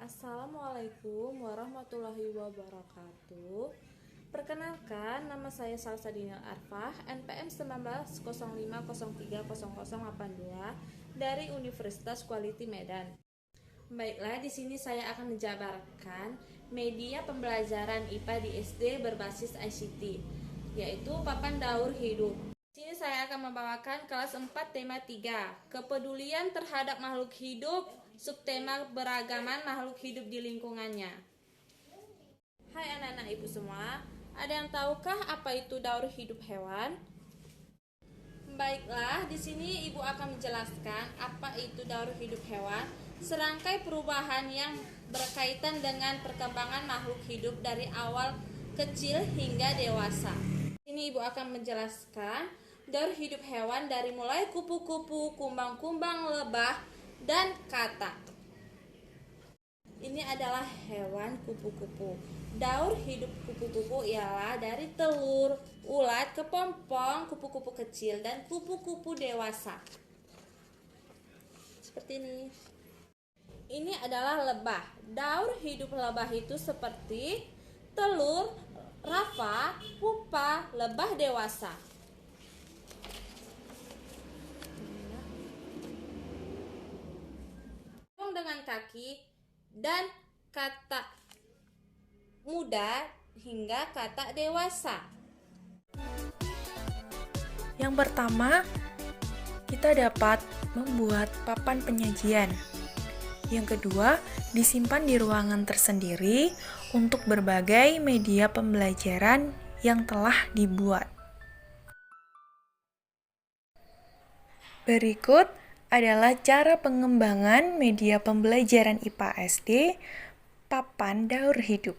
Assalamualaikum warahmatullahi wabarakatuh. Perkenalkan, nama saya Salsadina Arfah, NPM 1905030082 dari Universitas Quality Medan. Baiklah, di sini saya akan menjabarkan media pembelajaran IPA di SD berbasis ICT, yaitu papan daur hidup. Di sini saya akan membawakan kelas 4 tema 3, kepedulian terhadap makhluk hidup, subtema beragaman makhluk hidup di lingkungannya. Hai anak-anak ibu semua, ada yang tahukah apa itu daur hidup hewan? Baiklah, di sini ibu akan menjelaskan apa itu daur hidup hewan, serangkai perubahan yang berkaitan dengan perkembangan makhluk hidup dari awal kecil hingga dewasa. Ini ibu akan menjelaskan daur hidup hewan dari mulai kupu-kupu, kumbang-kumbang, lebah, dan katak. Ini adalah hewan kupu-kupu. Daur hidup kupu-kupu ialah dari telur, ulat, kepompong, kupu-kupu kecil, dan kupu-kupu dewasa. Seperti ini. Ini adalah lebah. Daur hidup lebah itu seperti telur, larva, pupa, lebah dewasa. Dengan kaki dan katak muda hingga katak dewasa. Yang pertama, kita dapat membuat papan penyajian. Yang kedua, disimpan di ruangan tersendiri untuk berbagai media pembelajaran yang telah dibuat. Berikut adalah cara pengembangan media pembelajaran IPA SD, papan daur hidup.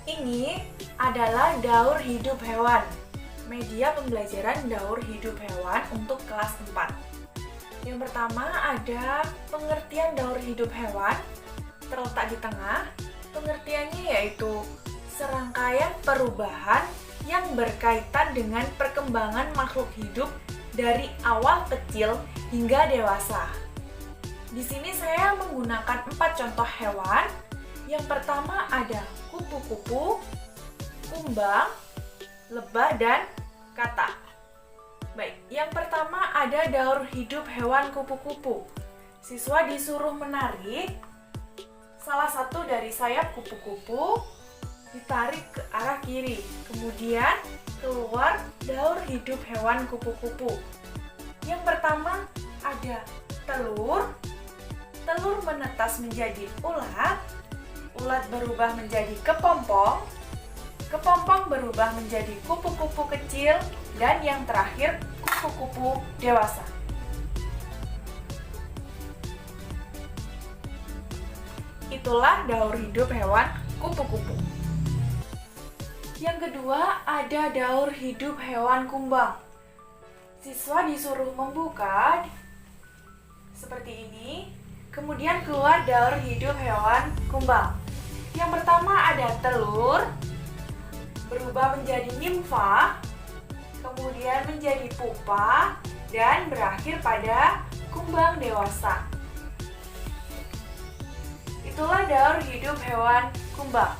Ini adalah daur hidup hewan, media pembelajaran daur hidup hewan untuk kelas 4. Yang pertama ada pengertian daur hidup hewan, terletak di tengah. Pengertiannya yaitu serangkaian perubahan yang berkaitan dengan perkembangan makhluk hidup dari awal kecil hingga dewasa. Di sini saya menggunakan 4 contoh hewan. Yang pertama ada kupu-kupu, kumbang, lebah, dan katak. Baik, yang pertama ada daur hidup hewan kupu-kupu. Siswa disuruh menarik salah satu dari sayap kupu-kupu, ditarik ke arah kiri, kemudian keluar daur hidup hewan kupu-kupu. Yang pertama ada telur, telur menetas menjadi ulat, ulat berubah menjadi kepompong, kepompong berubah menjadi kupu-kupu kecil, dan yang terakhir kupu-kupu dewasa. Itulah daur hidup hewan kupu-kupu. Yang kedua, ada daur hidup hewan kumbang. Siswa disuruh membuka seperti ini, kemudian keluar daur hidup hewan kumbang. Yang pertama ada telur, berubah menjadi nimfa, kemudian menjadi pupa, dan berakhir pada kumbang dewasa. Itulah daur hidup hewan kumbang.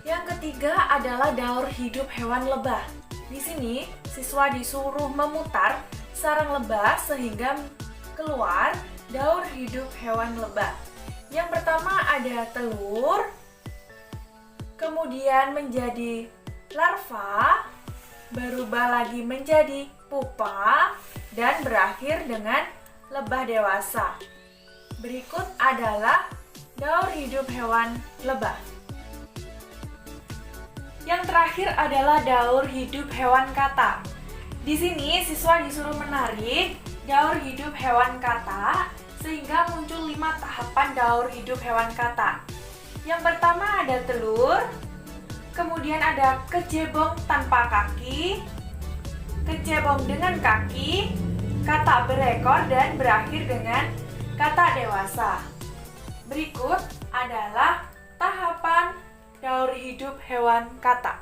Yang ketiga adalah daur hidup hewan lebah. Di sini, siswa disuruh memutar sarang lebah sehingga keluar daur hidup hewan lebah. Yang pertama ada telur, kemudian menjadi larva, berubah lagi menjadi pupa, dan berakhir dengan lebah dewasa. Berikut adalah daur hidup hewan lebah. Yang terakhir adalah daur hidup hewan katak. Di sini siswa disuruh menarik daur hidup hewan katak sehingga muncul 5 tahapan daur hidup hewan katak. Yang pertama ada telur, kemudian ada kecebong tanpa kaki, kecebong dengan kaki, katak berekor, dan berakhir dengan katak dewasa. Berikut adalah tahapan daur hidup hewan katak.